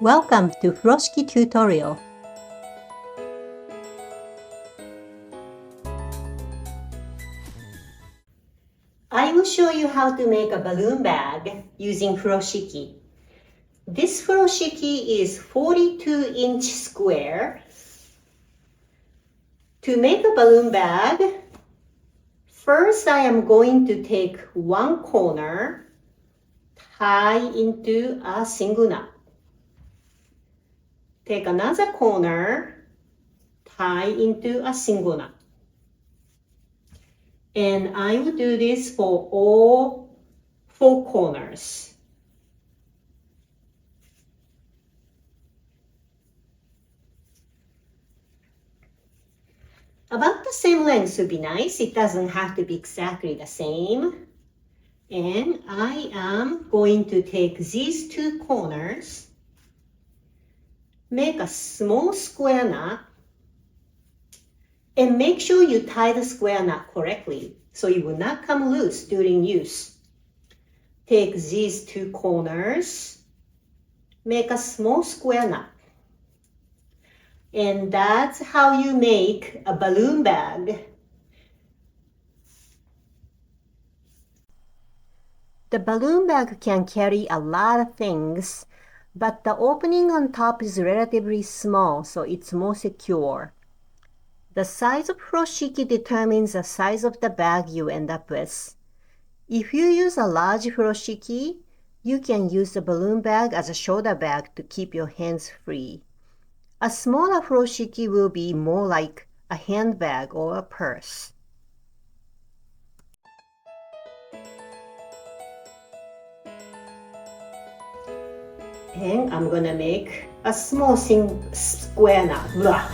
Welcome to Furoshiki tutorial. I will show you how to make a balloon bag using Furoshiki. This Furoshiki is 42-inch square. To make a balloon bag, first I am going to take one corner, tie into a single knot. Take another corner, tie into a single knot. And I will do this for all 4 corners. About the same length would be nice. It doesn't have to be exactly the same. And I am going to take these 2 corners, make a small square knot, and make sure you tie the square knot correctly so it will not come loose during use. Take these 2 corners, make a small square knot. And that's how you make a balloon bag. The balloon bag can carry a lot of things, but the opening on top is relatively small, so it's more secure. The size of furoshiki determines the size of the bag you end up with. If you use a large furoshiki, you can use the balloon bag as a shoulder bag to keep your hands free. A smaller furoshiki will be more like a handbag or a purse. And I'm gonna make a small square knot. Blah.